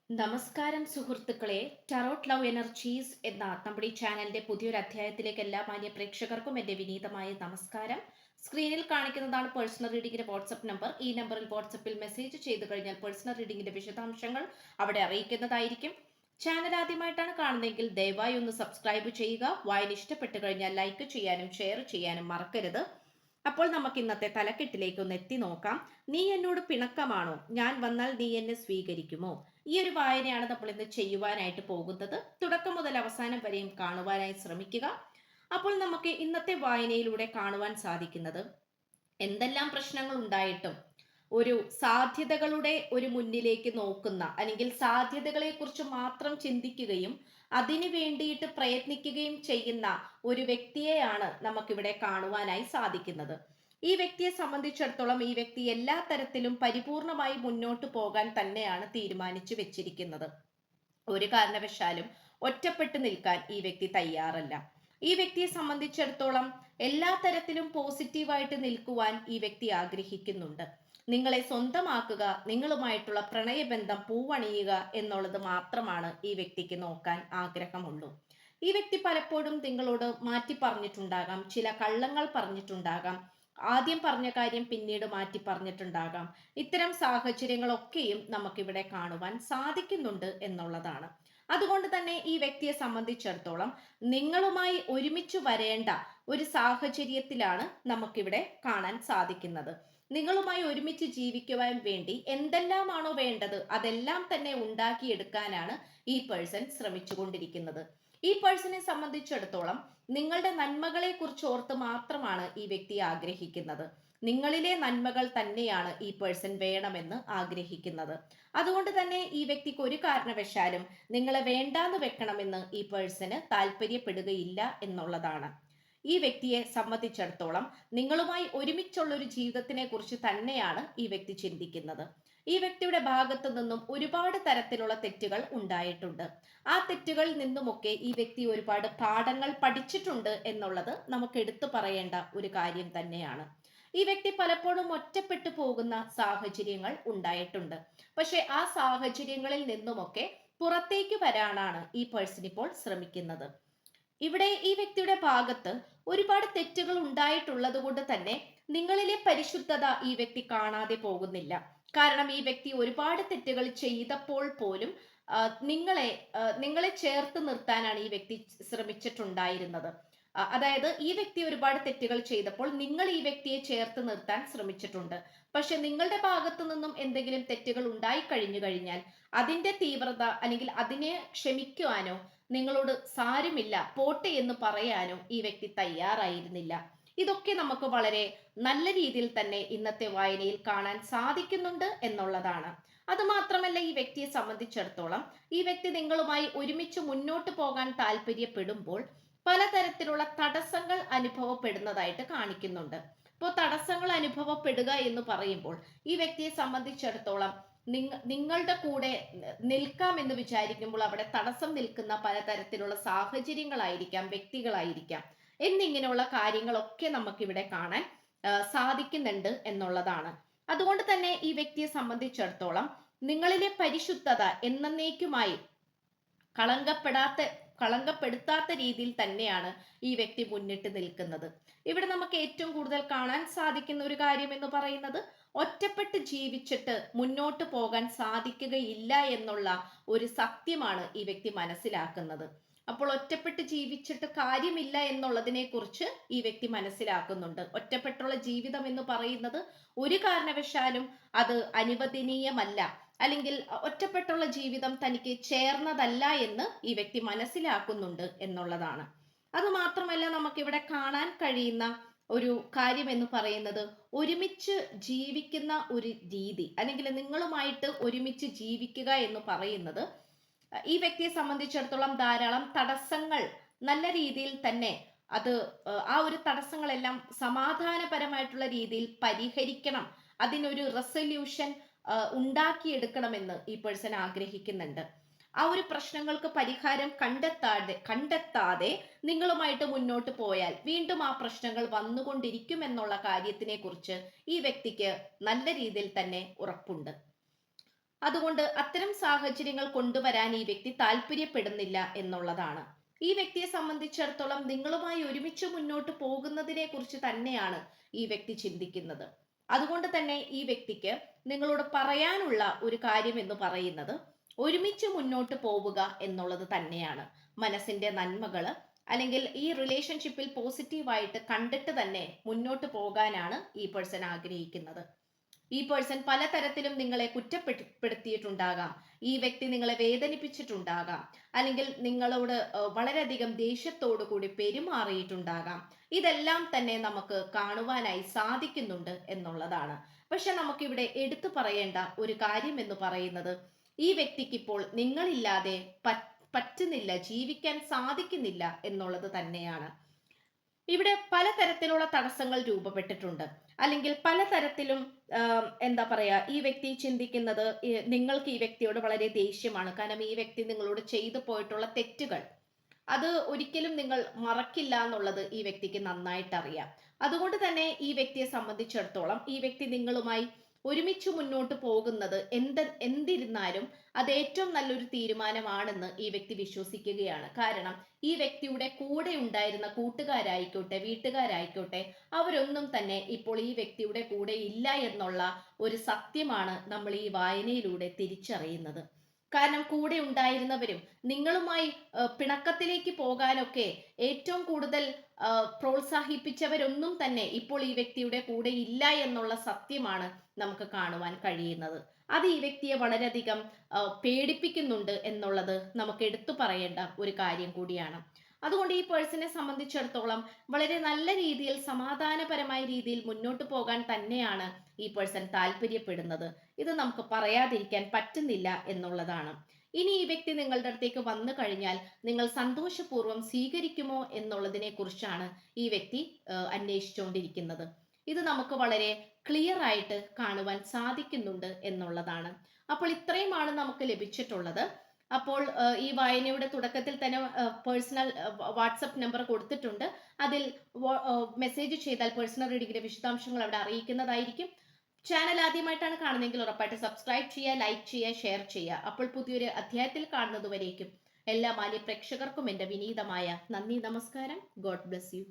നമസ്കാരം സുഹൃത്തുക്കളെ. Tarot love energies എന്ന നമ്മുടെ ഈ ചാനലിന്റെ പുതിയൊരു അധ്യായത്തിലേക്ക് എല്ലാ മാന്യ പ്രേക്ഷകർക്കും എന്റെ വിനീതമായ നമസ്കാരം. സ്ക്രീനിൽ കാണിക്കുന്നതാണ് പേഴ്സണൽ റീഡിംഗിന്റെ വാട്സ്ആപ്പ് നമ്പർ. ഈ നമ്പറിൽ വാട്സ്ആപ്പിൽ മെസ്സേജ് ചെയ്തു കഴിഞ്ഞാൽ പേഴ്സണൽ റീഡിംഗിന്റെ വിശദാംശങ്ങൾ അവിടെ അറിയിക്കുന്നതായിരിക്കും. ചാനൽ ആദ്യമായിട്ടാണ് കാണുന്നതെങ്കിൽ ദയവായി ഒന്ന് സബ്സ്ക്രൈബ് ചെയ്യുക. വായന ഇഷ്ടപ്പെട്ടു കഴിഞ്ഞാൽ ലൈക്ക് ചെയ്യാനും ഷെയർ ചെയ്യാനും മറക്കരുത്. അപ്പോൾ നമുക്ക് ഇന്നത്തെ തലക്കെട്ടിലേക്ക് ഒന്ന് എത്തി നോക്കാം. നീ എന്നോട് പിണക്കമാണോ? ഞാൻ വന്നാൽ നീ എന്നെ സ്വീകരിക്കുമോ? ഈ ഒരു വായനയാണ് നമ്മൾ ഇന്ന് ചെയ്യുവാനായിട്ട് പോകുന്നത്. തുടക്കം മുതൽ അവസാനം വരെയും കാണുവാനായി ശ്രമിക്കുക. അപ്പോൾ നമുക്ക് ഇന്നത്തെ വായനയിലൂടെ കാണുവാൻ സാധിക്കുന്നത്, എന്തെല്ലാം പ്രശ്നങ്ങൾ ഉണ്ടായിട്ടും ഒരു സാധ്യതകളുടെ ഒരു മുന്നിലേക്ക് നോക്കുന്ന, അല്ലെങ്കിൽ സാധ്യതകളെ കുറിച്ച് മാത്രം ചിന്തിക്കുകയും അതിനു വേണ്ടിയിട്ട് പ്രയത്നിക്കുകയും ചെയ്യുന്ന ഒരു വ്യക്തിയെയാണ് നമുക്കിവിടെ കാണുവാനായി സാധിക്കുന്നത്. ഈ വ്യക്തിയെ സംബന്ധിച്ചിടത്തോളം ഈ വ്യക്തി എല്ലാ തരത്തിലും പരിപൂർണമായി മുന്നോട്ട് പോകാൻ തന്നെയാണ് തീരുമാനിച്ചു വെച്ചിരിക്കുന്നത്. ഒരു കാരണവശാലും ഒറ്റപ്പെട്ടു നിൽക്കാൻ ഈ വ്യക്തി തയ്യാറല്ല. ഈ വ്യക്തിയെ സംബന്ധിച്ചിടത്തോളം എല്ലാ തരത്തിലും പോസിറ്റീവായിട്ട് നിൽക്കുവാൻ ഈ വ്യക്തി ആഗ്രഹിക്കുന്നുണ്ട്. നിങ്ങളെ സ്വന്തമാക്കുക, നിങ്ങളുമായിട്ടുള്ള പ്രണയബന്ധം പൂവണിയുക എന്നുള്ളത് മാത്രമാണ് ഈ വ്യക്തിക്ക് നോക്കാൻ ആഗ്രഹമുള്ളൂ. ഈ വ്യക്തി പലപ്പോഴും നിങ്ങളോട് മാറ്റി പറഞ്ഞിട്ടുണ്ടാകാം, ചില കള്ളങ്ങൾ പറഞ്ഞിട്ടുണ്ടാകാം, ആദ്യം പറഞ്ഞ കാര്യം പിന്നീട് മാറ്റി പറഞ്ഞിട്ടുണ്ടാകാം. ഇത്തരം സാഹചര്യങ്ങളൊക്കെയും നമുക്കിവിടെ കാണുവാൻ സാധിക്കുന്നുണ്ട് എന്നുള്ളതാണ്. അതുകൊണ്ട് തന്നെ ഈ വ്യക്തിയെ സംബന്ധിച്ചിടത്തോളം നിങ്ങളുമായി ഒരുമിച്ച് വരേണ്ട ഒരു സാഹചര്യത്തിലാണ് നമുക്കിവിടെ കാണാൻ സാധിക്കുന്നത്. നിങ്ങളുമായി ഒരുമിച്ച് ജീവിക്കുവാൻ വേണ്ടി എന്തെല്ലാമാണോ വേണ്ടത് അതെല്ലാം തന്നെ ഉണ്ടാക്കിയെടുക്കാനാണ് ഈ പേഴ്സൺ ശ്രമിച്ചുകൊണ്ടിരിക്കുന്നത്. ഈ പേഴ്സണെ സംബന്ധിച്ചിടത്തോളം നിങ്ങളുടെ നന്മകളെ കുറിച്ച് ഓർത്ത് മാത്രമാണ് ഈ വ്യക്തി ആഗ്രഹിക്കുന്നത്. നിങ്ങളിലെ നന്മകൾ തന്നെയാണ് ഈ പേഴ്സൺ വേണമെന്ന് ആഗ്രഹിക്കുന്നത്. അതുകൊണ്ട് തന്നെ ഈ വ്യക്തിക്ക് ഒരു കാരണവശാലും നിങ്ങളെ വേണ്ടാന്ന് വെക്കണമെന്ന് ഈ പേഴ്സണ് താല്പര്യപ്പെടുകയില്ല എന്നുള്ളതാണ്. ഈ വ്യക്തിയെ സംബന്ധിച്ചിടത്തോളം നിങ്ങളുമായി ഒരുമിച്ചുള്ള ഒരു ജീവിതത്തിനെ കുറിച്ച് തന്നെയാണ് ഈ വ്യക്തി ചിന്തിക്കുന്നത്. ഈ വ്യക്തിയുടെ ഭാഗത്തു നിന്നും ഒരുപാട് തരത്തിലുള്ള തെറ്റുകൾ ഉണ്ടായിട്ടുണ്ട്. ആ തെറ്റുകളിൽ നിന്നുമൊക്കെ ഈ വ്യക്തി ഒരുപാട് പാഠങ്ങൾ പഠിച്ചിട്ടുണ്ട് എന്നുള്ളത് നമുക്ക് എടുത്തു പറയേണ്ട ഒരു കാര്യം തന്നെയാണ്. ഈ വ്യക്തി പലപ്പോഴും ഒറ്റപ്പെട്ടു പോകുന്ന സാഹചര്യങ്ങൾ ഉണ്ടായിട്ടുണ്ട്. പക്ഷെ ആ സാഹചര്യങ്ങളിൽ നിന്നുമൊക്കെ പുറത്തേക്ക് വരാനാണ് ഈ പേഴ്സൺ ഇപ്പോൾ ശ്രമിക്കുന്നത്. ഇവിടെ ഈ വ്യക്തിയുടെ ഭാഗത്ത് ഒരുപാട് തെറ്റുകൾ ഉണ്ടായിട്ടുള്ളത് കൊണ്ട് തന്നെ നിങ്ങളിലെ പരിശുദ്ധത ഈ വ്യക്തി കാണാതെ പോകുന്നില്ല. കാരണം ഈ വ്യക്തി ഒരുപാട് തെറ്റുകൾ ചെയ്തപ്പോൾ പോലും നിങ്ങളെ ചേർത്ത് നിർത്താനാണ് ഈ വ്യക്തി ശ്രമിച്ചിട്ടുണ്ടായിരുന്നത്. അതായത് ഈ വ്യക്തി ഒരുപാട് തെറ്റുകൾ ചെയ്തപ്പോൾ നിങ്ങൾ ഈ വ്യക്തിയെ ചേർത്ത് നിർത്താൻ ശ്രമിച്ചിട്ടുണ്ട്. പക്ഷെ നിങ്ങളുടെ ഭാഗത്തു നിന്നും എന്തെങ്കിലും തെറ്റുകൾ ഉണ്ടായി കഴിഞ്ഞു കഴിഞ്ഞാൽ അതിന്റെ തീവ്രത, അല്ലെങ്കിൽ അതിനെ ക്ഷമിക്കുവാനോ നിങ്ങളോട് സാരമില്ല പോട്ടെ എന്ന് പറയാനോ ഈ വ്യക്തി തയ്യാറായിരുന്നില്ല. ഇതൊക്കെ നമുക്ക് വളരെ നല്ല രീതിയിൽ തന്നെ ഇന്നത്തെ വായനയിൽ കാണാൻ സാധിക്കുന്നുണ്ട് എന്നുള്ളതാണ്. അത് മാത്രമല്ല, ഈ വ്യക്തിയെ സംബന്ധിച്ചിടത്തോളം ഈ വ്യക്തി നിങ്ങളുമായി ഒരുമിച്ച് മുന്നോട്ട് പോകാൻ താല്പര്യപ്പെടുമ്പോൾ പലതരത്തിലുള്ള തടസ്സങ്ങൾ അനുഭവപ്പെടുന്നതായിട്ട് കാണിക്കുന്നുണ്ട്. ഇപ്പോൾ തടസ്സങ്ങൾ അനുഭവപ്പെടുക എന്ന് പറയുമ്പോൾ ഈ വ്യക്തിയെ സംബന്ധിച്ചിടത്തോളം നിങ്ങളുടെ കൂടെ നിൽക്കാം എന്ന് വിചാരിക്കുമ്പോൾ അവിടെ തടസ്സം നിൽക്കുന്ന പലതരത്തിലുള്ള സാഹചര്യങ്ങളായിരിക്കാം, വ്യക്തികളായിരിക്കാം, എന്നിങ്ങനെയുള്ള കാര്യങ്ങളൊക്കെ നമുക്കിവിടെ കാണാൻ സാധിക്കുന്നുണ്ട് എന്നുള്ളതാണ്. അതുകൊണ്ട് തന്നെ ഈ വ്യക്തിയെ സംബന്ധിച്ചിടത്തോളം നിങ്ങളിലെ പരിശുദ്ധത എന്നേക്കുമായി കളങ്കപ്പെടാത്ത കളങ്കപ്പെടുത്താത്ത രീതിയിൽ തന്നെയാണ് ഈ വ്യക്തി മുന്നിട്ട് നിൽക്കുന്നത്. ഇവിടെ നമുക്ക് ഏറ്റവും കൂടുതൽ കാണാൻ സാധിക്കുന്ന ഒരു കാര്യം എന്ന് പറയുന്നത്, ഒറ്റപ്പെട്ട് ജീവിച്ചിട്ട് മുന്നോട്ട് പോകാൻ സാധിക്കുകയില്ല എന്നുള്ള ഒരു സത്യമാണ് ഈ വ്യക്തി മനസ്സിലാക്കുന്നത്. അപ്പോൾ ഒറ്റപ്പെട്ട് ജീവിച്ചിട്ട് കാര്യമില്ല എന്നുള്ളതിനെ കുറിച്ച് ഈ വ്യക്തി മനസ്സിലാക്കുന്നുണ്ട്. ഒറ്റപ്പെട്ടുള്ള ജീവിതം എന്ന് പറയുന്നത് ഒരു കാരണവശാലും അത് അനുവദനീയമല്ല, അല്ലെങ്കിൽ ഒറ്റപ്പെട്ടുള്ള ജീവിതം തനിക്ക് ചേർന്നതല്ല എന്ന് ഈ വ്യക്തി മനസ്സിലാക്കുന്നുണ്ട് എന്നുള്ളതാണ്. അത് മാത്രമല്ല, നമുക്കിവിടെ കാണാൻ കഴിയുന്ന ഒരു കാര്യം എന്ന് പറയുന്നത്, ഒരുമിച്ച് ജീവിക്കുന്ന ഒരു രീതി, അല്ലെങ്കിൽ നിങ്ങളുമായിട്ട് ഒരുമിച്ച് ജീവിക്കുക എന്ന് പറയുന്നത് ഈ വ്യക്തിയെ സംബന്ധിച്ചിടത്തോളം ധാരാളം തടസ്സങ്ങൾ നല്ല രീതിയിൽ തന്നെ അത് ആ ഒരു തടസ്സങ്ങളെല്ലാം സമാധാനപരമായിട്ടുള്ള രീതിയിൽ പരിഹരിക്കണം, അതിനൊരു റെസൊല്യൂഷൻ ഉണ്ടാക്കിയെടുക്കണമെന്ന് ഈ പേഴ്സൺ ആഗ്രഹിക്കുന്നുണ്ട്. ആ ഒരു പ്രശ്നങ്ങൾക്ക് പരിഹാരം കണ്ടെത്താതെ നിങ്ങളുമായിട്ട് മുന്നോട്ട് പോയാൽ വീണ്ടും ആ പ്രശ്നങ്ങൾ വന്നുകൊണ്ടിരിക്കും എന്നുള്ള കാര്യത്തിനെ കുറിച്ച് ഈ വ്യക്തിക്ക് നല്ല രീതിയിൽ തന്നെ ഉറപ്പുണ്ട്. അതുകൊണ്ട് അത്തരം സാഹചര്യങ്ങൾ കൊണ്ടുവരാൻ ഈ വ്യക്തി താല്പര്യപ്പെടുന്നില്ല എന്നുള്ളതാണ്. ഈ വ്യക്തിയെ സംബന്ധിച്ചിടത്തോളം നിങ്ങളുമായി ഒരുമിച്ച് മുന്നോട്ട് പോകുന്നതിനെ കുറിച്ച് തന്നെയാണ് ഈ വ്യക്തി ചിന്തിക്കുന്നത്. അതുകൊണ്ട് തന്നെ ഈ വ്യക്തിക്ക് നിങ്ങളോട് പറയാനുള്ള ഒരു കാര്യം എന്ന് പറയുന്നത് ഒരുമിച്ച് മുന്നോട്ട് പോവുക എന്നുള്ളത് തന്നെയാണ്. മനസ്സിന്റെ നന്മകള് അല്ലെങ്കിൽ ഈ റിലേഷൻഷിപ്പിൽ പോസിറ്റീവായിട്ട് കണ്ടിട്ട് തന്നെ മുന്നോട്ട് പോകാനാണ് ഈ പേഴ്സൺ ആഗ്രഹിക്കുന്നത്. ഈ പേഴ്സൺ പലതരത്തിലും നിങ്ങളെ കുറ്റപ്പെടുത്തിയിട്ടുണ്ടാകാം. ഈ വ്യക്തി നിങ്ങളെ വേദനിപ്പിച്ചിട്ടുണ്ടാകാം. അല്ലെങ്കിൽ നിങ്ങളോട് വളരെയധികം ദേഷ്യത്തോടു കൂടി പെരുമാറിയിട്ടുണ്ടാകാം. ഇതെല്ലാം തന്നെ നമുക്ക് കാണുവാനായി സാധിക്കുന്നുണ്ട് എന്നുള്ളതാണ്. പക്ഷെ നമുക്കിവിടെ എടുത്തു പറയേണ്ട ഒരു കാര്യം എന്ന് പറയുന്നത് ഈ വ്യക്തിക്ക് ഇപ്പോൾ നിങ്ങളില്ലാതെ പറ്റുന്നില്ല, ജീവിക്കാൻ സാധിക്കുന്നില്ല എന്നുള്ളത് തന്നെയാണ്. ഇവിടെ പലതരത്തിലുള്ള തടസ്സങ്ങൾ രൂപപ്പെട്ടിട്ടുണ്ട്. അല്ലെങ്കിൽ പലതരത്തിലും എന്താ പറയാ, ഈ വ്യക്തി ചിന്തിക്കുന്നത് നിങ്ങൾക്ക് ഈ വ്യക്തിയോട് വളരെ ദേഷ്യമാണ്. കാരണം ഈ വ്യക്തി നിങ്ങളോട് ചെയ്തു പോയിട്ടുള്ള തെറ്റുകൾ അത് ഒരിക്കലും നിങ്ങൾ മറക്കില്ല എന്നുള്ളത് ഈ വ്യക്തിക്ക് നന്നായിട്ട് അറിയാം. അതുകൊണ്ട് തന്നെ ഈ വ്യക്തിയെ സംബന്ധിച്ചിടത്തോളം ഈ വ്യക്തി നിങ്ങളുമായി ഒരുമിച്ച് മുന്നോട്ട് പോകുന്നത് എന്തിരുന്നാലും അത് ഏറ്റവും നല്ലൊരു തീരുമാനമാണെന്ന് ഈ വ്യക്തി വിശ്വസിക്കുകയാണ്. കാരണം ഈ വ്യക്തിയുടെ കൂടെ ഉണ്ടായിരുന്ന കൂട്ടുകാരായിക്കോട്ടെ, വീട്ടുകാരായിക്കോട്ടെ, അവരൊന്നും തന്നെ ഇപ്പോൾ ഈ വ്യക്തിയുടെ കൂടെ ഇല്ല എന്നുള്ള ഒരു സത്യമാണ് നമ്മൾ ഈ വായനയിലൂടെ തിരിച്ചറിയുന്നത്. കാരണം കൂടെ ഉണ്ടായിരുന്നവരും നിങ്ങളുമായി പിണക്കത്തിലേക്ക് പോകാനൊക്കെ ഏറ്റവും കൂടുതൽ പ്രോത്സാഹിപ്പിച്ചവരൊന്നും തന്നെ ഇപ്പോൾ ഈ വ്യക്തിയുടെ കൂടെ ഇല്ല എന്നുള്ള സത്യമാണ് നമുക്ക് കാണുവാൻ കഴിയുന്നത്. അത് ഈ വ്യക്തിയെ വളരെയധികം പേടിപ്പിക്കുന്നുണ്ട് എന്നുള്ളത് നമുക്ക് എടുത്തു പറയേണ്ട ഒരു കാര്യം കൂടിയാണ്. അതുകൊണ്ട് ഈ പേഴ്സണെ സംബന്ധിച്ചിടത്തോളം വളരെ നല്ല രീതിയിൽ സമാധാനപരമായ രീതിയിൽ മുന്നോട്ട് പോകാൻ തന്നെയാണ് ഈ പേഴ്സൺ താല്പര്യപ്പെടുന്നത്. ഇത് നമുക്ക് പറയാതിരിക്കാൻ പറ്റുന്നില്ല എന്നുള്ളതാണ്. ഇനി ഈ വ്യക്തി നിങ്ങളുടെ അടുത്തേക്ക് വന്നു കഴിഞ്ഞാൽ നിങ്ങൾ സന്തോഷപൂർവ്വം സ്വീകരിക്കുമോ എന്നുള്ളതിനെ കുറിച്ചാണ് ഈ വ്യക്തി അന്വേഷിച്ചുകൊണ്ടിരിക്കുന്നത്. ഇത് നമുക്ക് വളരെ ക്ലിയർ ആയിട്ട് കാണുവാൻ സാധിക്കുന്നുണ്ട് എന്നുള്ളതാണ്. അപ്പോൾ ഇത്രയുമാണ് നമുക്ക് ലഭിച്ചിട്ടുള്ളത്. അപ്പോൾ ഈ വായനയുടെ തുടക്കത്തിൽ തന്നെ പേഴ്സണൽ വാട്സപ്പ് നമ്പർ കൊടുത്തിട്ടുണ്ട്. അതിൽ മെസ്സേജ് ചെയ്താൽ പേഴ്സണൽ റീഡിങ്ങിന്റെ വിശദാംശങ്ങൾ അവിടെ അറിയിക്കുന്നതായിരിക്കും. ചാനൽ ആദ്യമായിട്ടാണ് കാണുന്നതെങ്കിൽ ഉറപ്പായിട്ട് സബ്സ്ക്രൈബ് ചെയ്യുക, ലൈക്ക് ചെയ്യുക, ഷെയർ ചെയ്യുക. അപ്പോൾ പുതിയൊരു അധ്യായത്തിൽ കാണുന്നതുവരേക്കും എല്ലാ മാന്യ പ്രേക്ഷകർക്കും എൻ്റെ വിനീതമായ നന്ദി, നമസ്കാരം. God bless you.